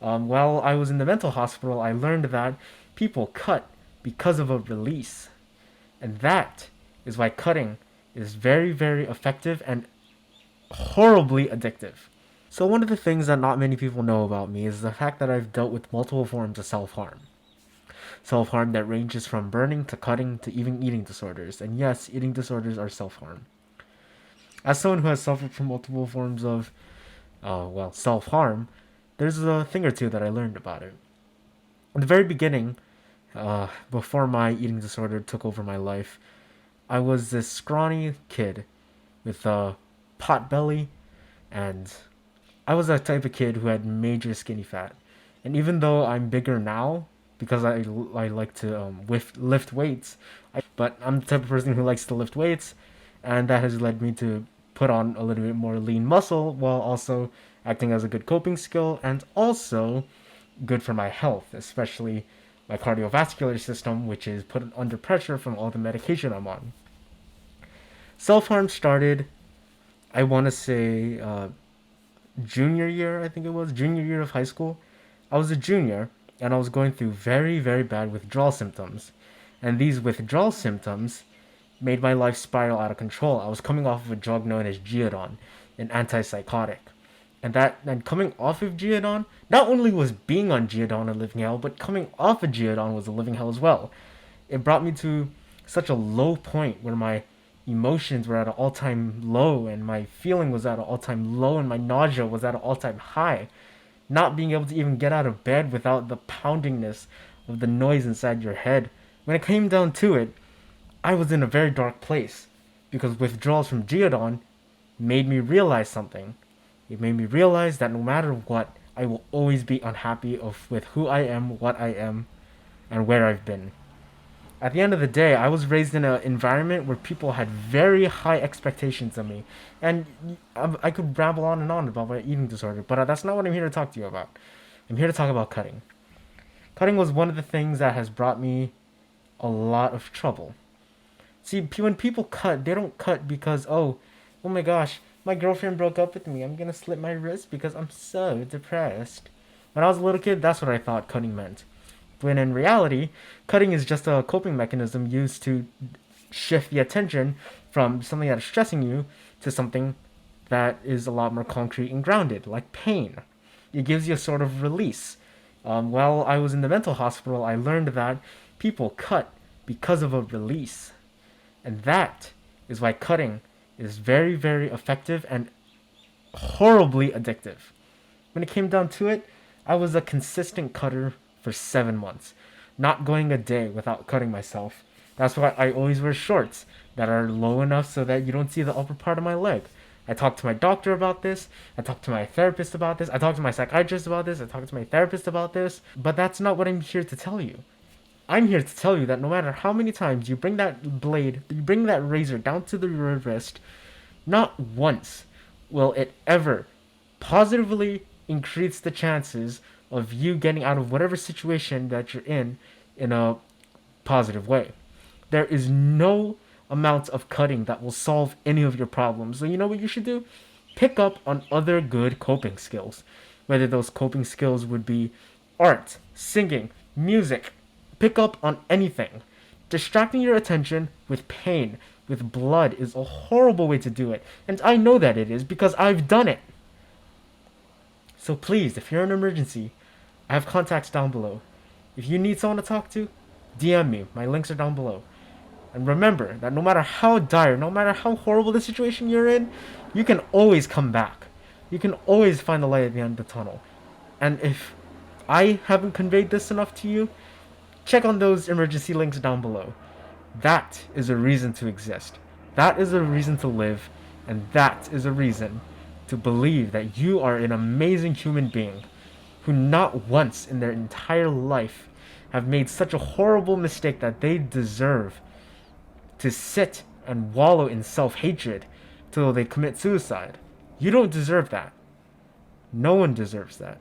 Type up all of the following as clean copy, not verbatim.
While I was in the mental hospital, I learned that people cut because of a release. And that is why cutting is very, very effective and horribly addictive. So, one of the things that not many people know about me is the fact that I've dealt with multiple forms of self harm. Self harm that ranges from burning to cutting to even eating disorders. And yes, eating disorders are self harm. As someone who has suffered from multiple forms of, self harm, there's a thing or two that I learned about it. In the very beginning, before my eating disorder took over my life, I was this scrawny kid with a pot belly, and I was that type of kid who had major skinny fat. And even though I'm bigger now, because I like to lift weights, but I'm the type of person who likes to lift weights, and that has led me to put on a little bit more lean muscle while also acting as a good coping skill and also good for my health, especially my cardiovascular system, which is put under pressure from all the medication I'm on. Self harm started, I want to say, junior year, I think it was, junior year of high school. I was a junior and I was going through very, very bad withdrawal symptoms. And these withdrawal symptoms made my life spiral out of control. I was coming off of a drug known as Geodon, an antipsychotic. And coming off of Geodon, not only was being on Geodon a living hell, but coming off of Geodon was a living hell as well. It brought me to such a low point where my emotions were at an all-time low and my feeling was at an all-time low and my nausea was at an all-time high. Not being able to even get out of bed without the poundingness of the noise inside your head. When it came down to it, I was in a very dark place because withdrawals from Geodon made me realize something. It made me realize that no matter what, I will always be unhappy with who I am, what I am, and where I've been. At the end of the day, I was raised in an environment where people had very high expectations of me. And I could ramble on and on about my eating disorder, but that's not what I'm here to talk to you about. I'm here to talk about cutting. Cutting was one of the things that has brought me a lot of trouble. See, when people cut, they don't cut because, oh my gosh, my girlfriend broke up with me. I'm gonna slit my wrist because I'm so depressed. When I was a little kid, that's what I thought cutting meant. When in reality, cutting is just a coping mechanism used to shift the attention from something that is stressing you to something that is a lot more concrete and grounded, like pain. It gives you a sort of release. While I was in the mental hospital, I learned that people cut because of a release. And that is why cutting is very, very effective and horribly addictive. When it came down to it, I was a consistent cutter for 7 months, not going a day without cutting myself. That's why I always wear shorts that are low enough so that you don't see the upper part of my leg. I talked to my doctor about this. I talked to my therapist about this. I talked to my psychiatrist about this. I talked to my therapist about this. But that's not what I'm here to tell you. I'm here to tell you that no matter how many times you bring that blade, you bring that razor down to the wrist, not once will it ever positively increase the chances of you getting out of whatever situation that you're in a positive way. There is no amount of cutting that will solve any of your problems. So you know what you should do? Pick up on other good coping skills. Whether those coping skills would be art, singing, music. Pick up on anything. Distracting your attention with pain, with blood, is a horrible way to do it. And I know that it is because I've done it. So please, if you're in an emergency, I have contacts down below. If you need someone to talk to, DM me. My links are down below. And remember that no matter how dire, no matter how horrible the situation you're in, you can always come back. You can always find the light at the end of the tunnel. And if I haven't conveyed this enough to you, check on those emergency links down below. That is a reason to exist. That is a reason to live. And that is a reason to believe that you are an amazing human being who not once in their entire life have made such a horrible mistake that they deserve to sit and wallow in self-hatred till they commit suicide. You don't deserve that. No one deserves that.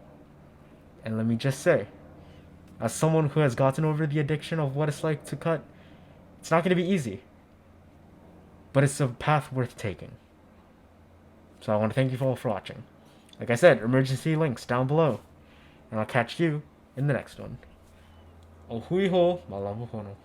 And let me just say, as someone who has gotten over the addiction of what it's like to cut, it's not going to be easy. But it's a path worth taking. So I want to thank you all for watching. Like I said, emergency links down below. And I'll catch you in the next one. O hui ho, malamu pono.